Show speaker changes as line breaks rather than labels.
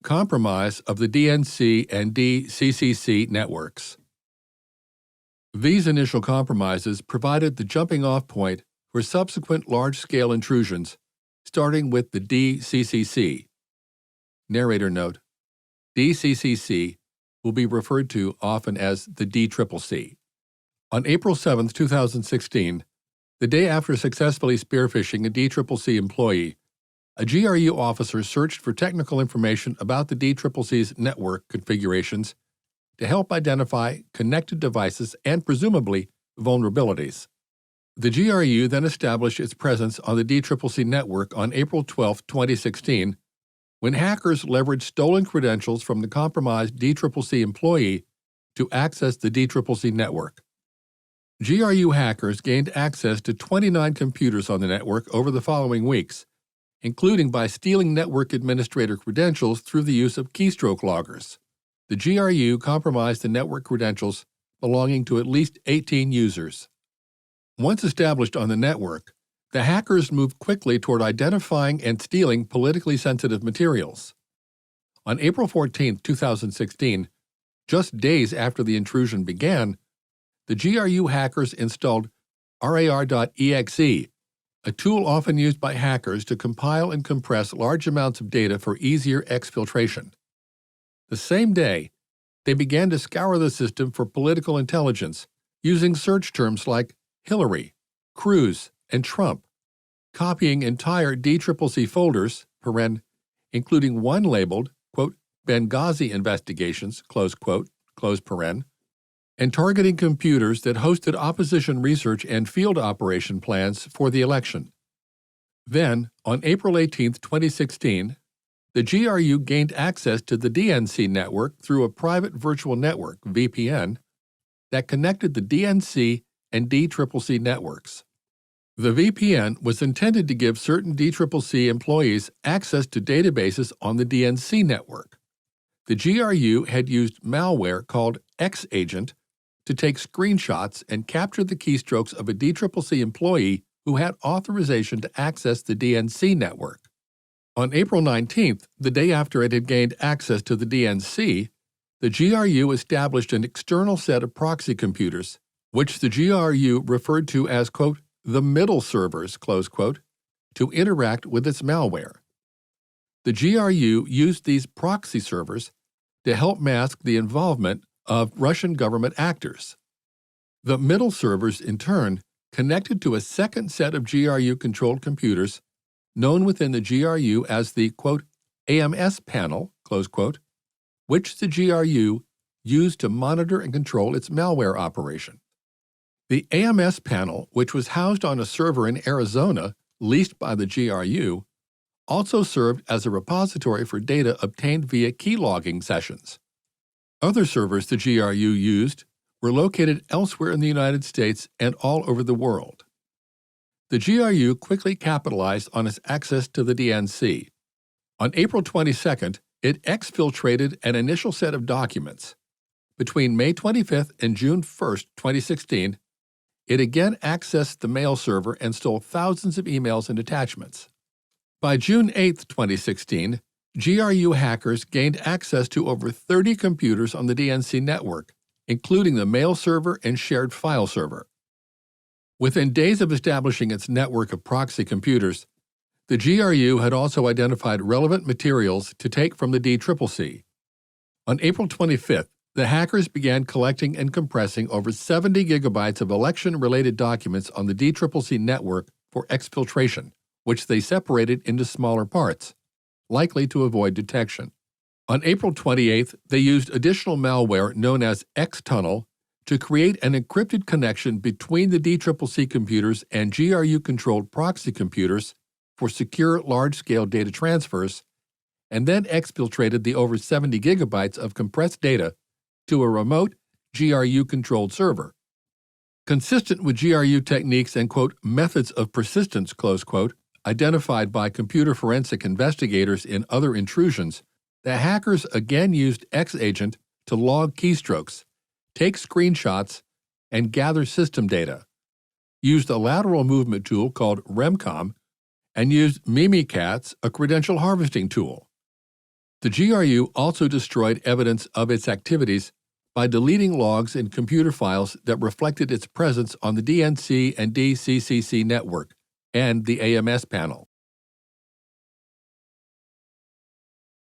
Compromise of the DNC and DCCC networks. These initial compromises provided the jumping-off point for subsequent large-scale intrusions, starting with the DCCC. Narrator note: DCCC will be referred to often as the DCCC. On April 7, 2016, the day after successfully spearphishing a DCCC employee, a GRU officer searched for technical information about the DCCC's network configurations to help identify connected devices and, presumably, vulnerabilities. The GRU then established its presence on the DCCC network on April 12, 2016, when hackers leveraged stolen credentials from the compromised DCCC employee to access the DCCC network. GRU hackers gained access to 29 computers on the network over the following weeks, including by stealing network administrator credentials through the use of keystroke loggers. The GRU compromised the network credentials belonging to at least 18 users. Once established on the network, the hackers moved quickly toward identifying and stealing politically sensitive materials. On April 14, 2016, just days after the intrusion began, the GRU hackers installed rar.exe, a tool often used by hackers to compile and compress large amounts of data for easier exfiltration. The same day, they began to scour the system for political intelligence using search terms like Hillary, Cruz, and Trump, copying entire DCCC folders, including one labeled, quote, Benghazi investigations, close quote, close paren, and targeting computers that hosted opposition research and field operation plans for the election. Then, on April 18, 2016, the GRU gained access to the DNC network through a private virtual network, VPN, that connected the DNC and DCCC networks. The VPN was intended to give certain DCCC employees access to databases on the DNC network. The GRU had used malware called X-Agent to take screenshots and capture the keystrokes of a DCCC employee who had authorization to access the DNC network. On April 19, the day after it had gained access to the DNC, the GRU established an external set of proxy computers, which the GRU referred to as, quote, the middle servers, close quote, to interact with its malware. The GRU used these proxy servers to help mask the involvement of Russian government actors. The middle servers, in turn, connected to a second set of GRU-controlled computers known within the GRU as the, quote, AMS panel, close quote, which the GRU used to monitor and control its malware operation. The AMS panel, which was housed on a server in Arizona leased by the GRU, also served as a repository for data obtained via keylogging sessions. Other servers the GRU used were located elsewhere in the United States and all over the world. The GRU quickly capitalized on its access to the DNC. On April 22, it exfiltrated an initial set of documents. Between May 25 and June 1, 2016, it again accessed the mail server and stole thousands of emails and attachments. By June 8, 2016, GRU hackers gained access to over 30 computers on the DNC network, including the mail server and shared file server. Within days of establishing its network of proxy computers, the GRU had also identified relevant materials to take from the DCCC. On April 25th, the hackers began collecting and compressing over 70 gigabytes of election-related documents on the DCCC network for exfiltration, which they separated into smaller parts, likely to avoid detection. On April 28th, they used additional malware known as X-Tunnel to create an encrypted connection between the DCCC computers and GRU-controlled proxy computers for secure large-scale data transfers, and then exfiltrated the over 70 gigabytes of compressed data to a remote GRU-controlled server. Consistent with GRU techniques and, quote, methods of persistence, close quote, identified by computer forensic investigators in other intrusions, the hackers again used X-Agent to log keystrokes, take screenshots, and gather system data, used a lateral movement tool called REMCOM, and used Mimikatz, a credential harvesting tool. The GRU also destroyed evidence of its activities by deleting logs and computer files that reflected its presence on the DNC and DCCC network and the AMS panel.